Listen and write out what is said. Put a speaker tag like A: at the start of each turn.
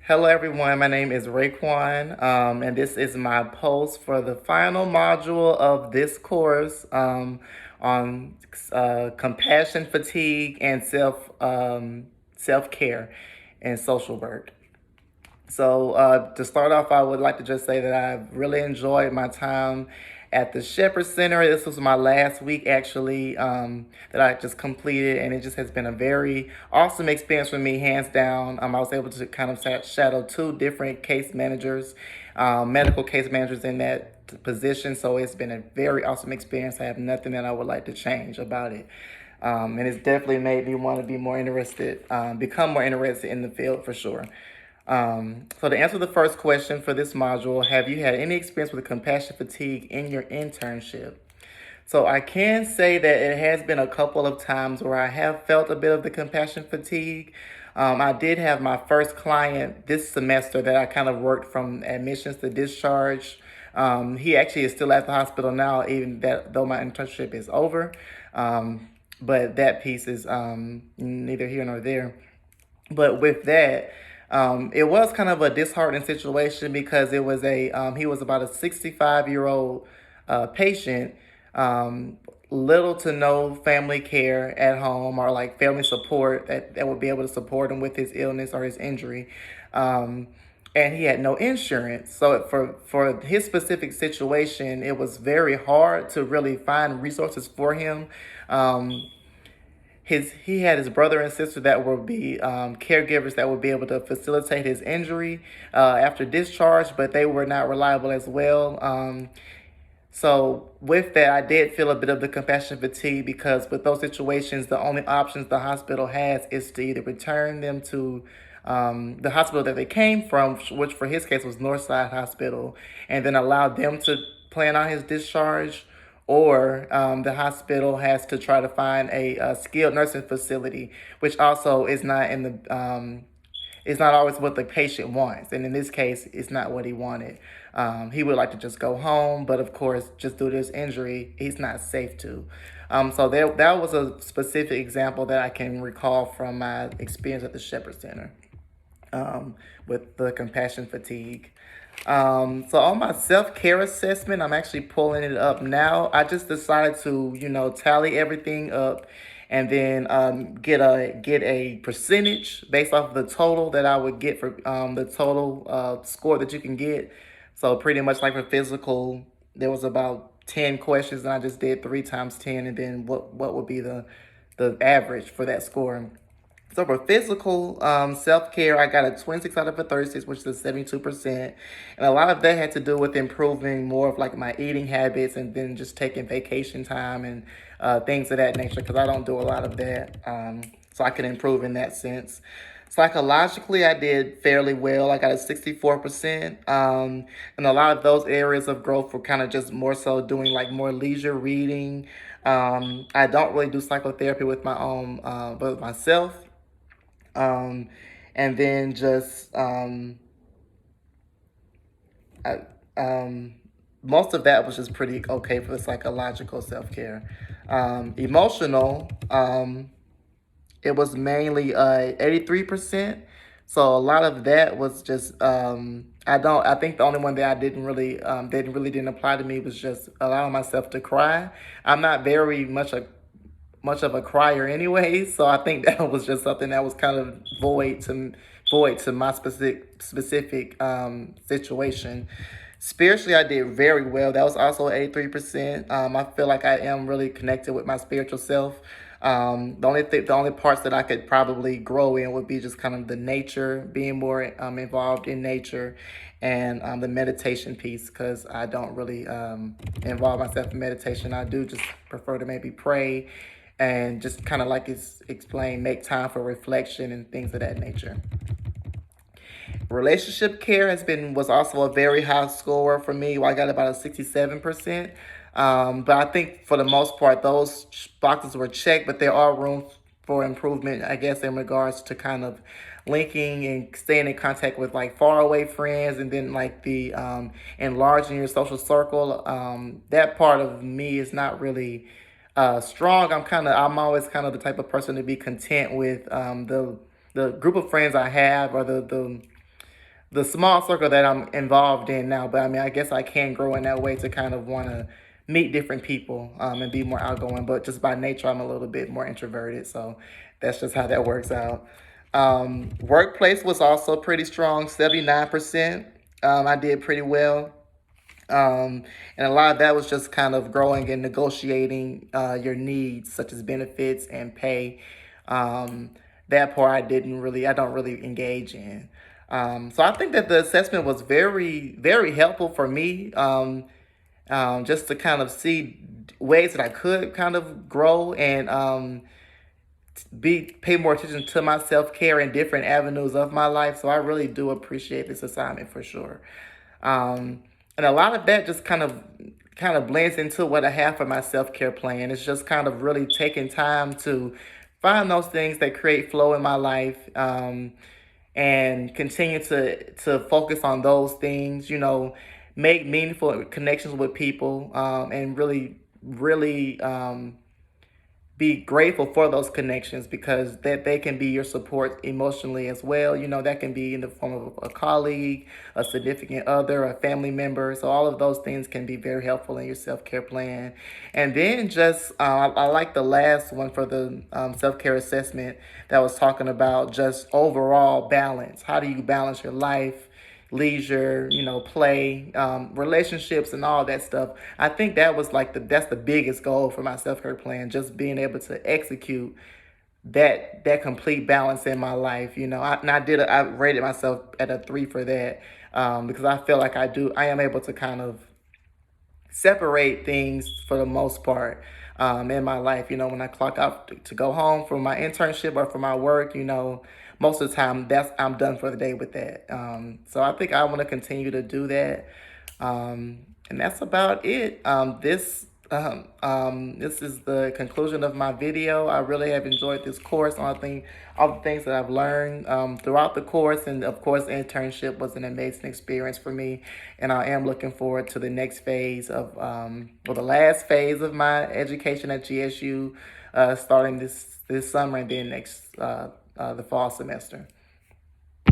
A: Hello, everyone. My name is Raekwon, and this is my post for the final module of this course on compassion, fatigue, and self care and social work. So, to start off, I would like to just say that I've really enjoyed my time at the Shepherd Center. This was my last week, actually, that I just completed, and it just has been a very awesome experience for me, hands down. I was able to kind of shadow two different case managers, medical case managers in that position. So, it's been a very awesome experience. I have nothing that I would like to change about it. And it's definitely made me want to be more interested, become more interested in the field for sure. So to answer the first question for this module, have you had any experience with compassion fatigue in your internship? So I can say that it has been a couple of times where I have felt a bit of the compassion fatigue. I did have my first client this semester that I kind of worked from admissions to discharge. He actually is still at the hospital now, even that though my internship is over. But that piece is neither here nor there. But with that, it was kind of a disheartening situation because it was he was about a 65-year-old patient, little to no family care at home or like family support that would be able to support him with his illness or his injury. Um, and he had no insurance. So for his specific situation, it was very hard to really find resources for him. Um, he had his brother and sister that would be caregivers that would be able to facilitate his injury after discharge, but they were not reliable as well. So with that, I did feel a bit of the compassion fatigue because with those situations, the only options the hospital has is to either return them to the hospital that they came from, which for his case was Northside Hospital, and then allow them to plan on his discharge, or the hospital has to try to find a skilled nursing facility, which also is not in the it's not always what the patient wants. And in this case, it's not what he wanted. He would like to just go home, but of course, just due to his injury, he's not safe to. So that was a specific example that I can recall from my experience at the Shepherd Center with the compassion fatigue. So on my self-care assessment, I'm actually pulling it up now. I just decided to, tally everything up and then get a percentage based off of the total that I would get for the total score that you can get. So pretty much like for physical, there was about 10 questions and I just did 3 times 10, and then what would be the average for that score. So for physical self-care, I got a 26 out of a 36, which is 72%. And a lot of that had to do with improving more of like my eating habits and then just taking vacation time and things of that nature, because I don't do a lot of that. So I can improve in that sense. Psychologically, I did fairly well. I got a 64%. And a lot of those areas of growth were kind of just more so doing like more leisure reading. I don't really do psychotherapy with my own, but with myself. Um, and then just I, most of that was just pretty okay for the psychological self care. Emotional, it was mainly 83%. So a lot of that was just I think the only one that I didn't apply to me was just allowing myself to cry. I'm not very much of a crier anyway, so I think that was just something that was kind of void to my specific situation. Spiritually, I did very well. That was also 83%. I feel like I am really connected with my spiritual self. The only parts that I could probably grow in would be just kind of the nature, being more involved in nature, and the meditation piece, because I don't really involve myself in meditation. I do just prefer to maybe pray and just kind of like it's explained, make time for reflection and things of that nature. Relationship care was also a very high score for me. I got about a 67%. But I think for the most part, those boxes were checked, but there are room for improvement, I guess, in regards to kind of linking and staying in contact with like faraway friends, and then like the enlarging your social circle. That part of me is not really strong. I'm always kind of the type of person to be content with the group of friends I have, or the the small circle that I'm involved in now. But I mean, I guess I can grow in that way to kind of want to meet different people and be more outgoing. But just by nature, I'm a little bit more introverted. So that's just how that works out. Workplace was also pretty strong, 79%. I did pretty well. And a lot of that was just kind of growing and negotiating your needs, such as benefits and pay. Um, that part I don't really engage in. So I think that the assessment was very, very helpful for me, just to kind of see ways that I could kind of grow and pay more attention to my self care in different avenues of my life. So I really do appreciate this assignment for sure. And a lot of that just kind of blends into what I have for my self care plan. It's just kind of really taking time to find those things that create flow in my life, and continue to focus on those things. Make meaningful connections with people, and really be grateful for those connections because that they can be your support emotionally as well. That can be in the form of a colleague, a significant other, a family member. So all of those things can be very helpful in your self-care plan. And then just I like the last one for the self-care assessment that was talking about just overall balance. How do you balance your life, leisure, play, relationships, and all that stuff. I think that was like that's the biggest goal for my self care plan, just being able to execute that complete balance in my life. I rated myself at a 3 for that, because I feel like I am able to kind of separate things for the most part, in my life. When I clock out to go home from my internship or for my work, most of the time I'm done for the day with that. So I think I want to continue to do that. And that's about it. This is the conclusion of my video. I really have enjoyed this course. All the things that I've learned throughout the course, and of course, the internship was an amazing experience for me. And I am looking forward to the next phase or the last phase of my education at GSU, starting this summer and then next the fall semester.